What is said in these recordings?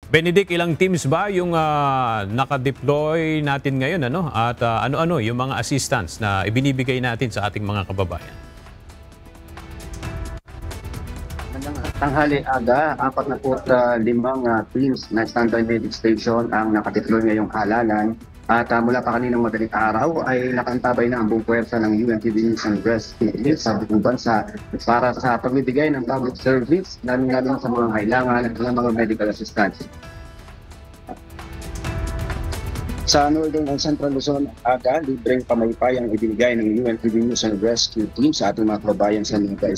Benedict, ilang teams ba yung naka-deploy natin ngayon, ano? At ano-ano yung mga assistance na ibinibigay natin sa ating mga kababayan? Magandang tanghali aga, 45 teams na standby medic station ang nakadeploy ngayong halalan. At mula pa kaninang madaling araw ay nakantabay na ang buong puwersa ng UNTV News and Rescue sa buong bansa para sa pagbibigay ng public service lalo sa mga kailangan ng mga medical assistance. Sa Northern and Central Luzon, aga, libreng pamaypay ang ibinigay ng UNTV News and Rescue Team sa ating mga kababayan sa Nueva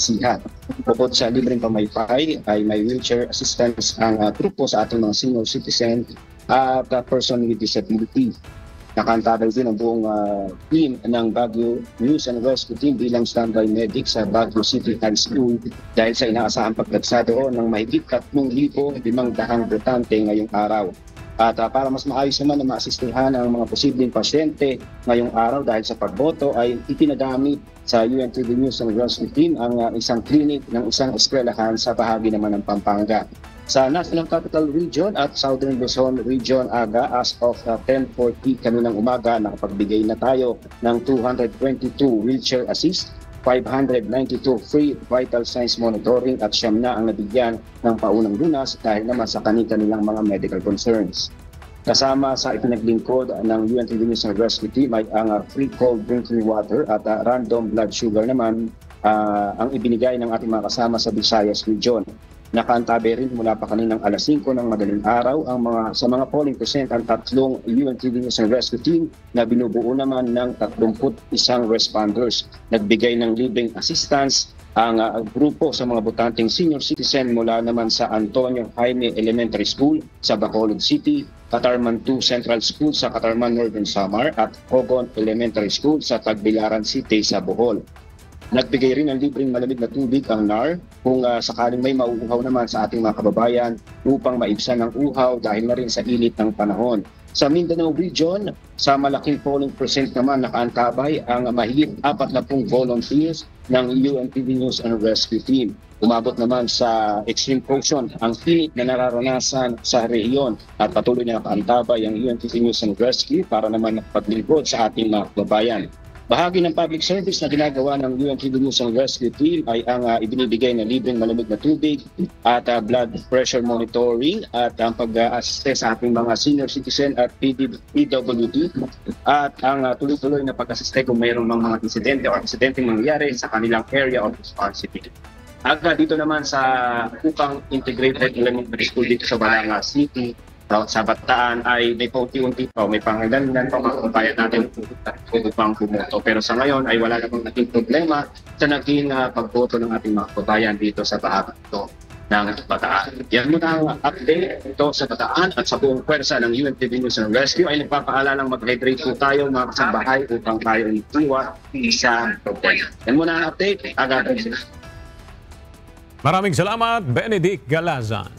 Bukod sa libreng pamaypay, ay may wheelchair assistance ang grupo sa ating mga senior citizen at person with disability. Nakantabay din ang buong team ng Baguio News and Rescue Team bilang standby medic sa Baguio City High School dahil sa inaasahang pagdagsa doon ng mahigit 3,500 botante ngayong araw. At para mas maayos naman na maasistihan ang mga posibleng pasyente ngayong araw dahil sa pagboto ay ipinagamit sa UNTV News and Rescue Team ang isang clinic ng isang eskwelahan sa bahagi naman ng Pampanga. Sa National Capital Region at Southern Luzon Region aga as of 10:40 kaninang umaga nakapagbigay na tayo ng 222 wheelchair assist, 592 free vital signs monitoring at siyam na ang nabigyan ng paunang lunas dahil naman sa kanilang mga medical concerns. Kasama sa ipinaglingkod ng UNTV News and Rescue Team ay ang free cold drinking water at random blood sugar naman ang ibinigay ng ating mga kasama sa Visayas Region. Nakaantabi rin mula pa kaninang alas 5 ng madaling araw sa mga polling present ang tatlong UNTV News and Rescue Team na binubuo naman ng 31 responders. Nagbigay ng libreng assistance ang grupo sa mga botanteng senior citizen mula naman sa Antonio Jaime Elementary School sa Bacolod City, Catarman 2 Central School sa Catarman Northern Samar at Hogon Elementary School sa Tagbilaran City sa Bohol. Nagbigay rin ng libreng malamig na tubig ang NAR kung sakaling may mauuhaw naman sa ating mga kababayan upang maibsan ang uhaw dahil na rin sa init ng panahon. Sa Mindanao Region, sa malaking polling percent naman nakaantabay ang mahigit 40 volunteers ng UNTV News and Rescue Team. Umabot naman sa extreme portion ang init na nararanasan sa rehiyon at patuloy na nakaantabay ang UNTV News and Rescue para naman paglingkod sa ating mga kababayan. Bahagi ng public service na ginagawa ng UNTV News and Rescue Team ay ang ibinibigay na libreng malamig na tubig at blood pressure monitoring at ang pag-assist sa ating mga senior citizen at PWD at ang tuloy-tuloy na pag-assist kung mayroong mga insidente o aksidenteng mangyayari sa kanilang area of responsibility. Aga dito naman sa Upang Integrated Elementary School dito sa Balanga City, sa Bataan ay may paunti-unti pa, may pangangailangan pa mga kababayan natin upang bumoto. Pero sa ngayon ay wala namang naging problema sa naging pagboto ng ating mga kababayan dito sa bahagi ito ng Bataan. Yan muna ang update ito sa Bataan at sa buong pwersa ng UNTV News and Rescue ay nagpapaalalang mag-hydrate po tayo mga kasambahay upang tayo itiwa sa problema. Yan muna ang update. Agad. Maraming salamat, Benedict Galazan.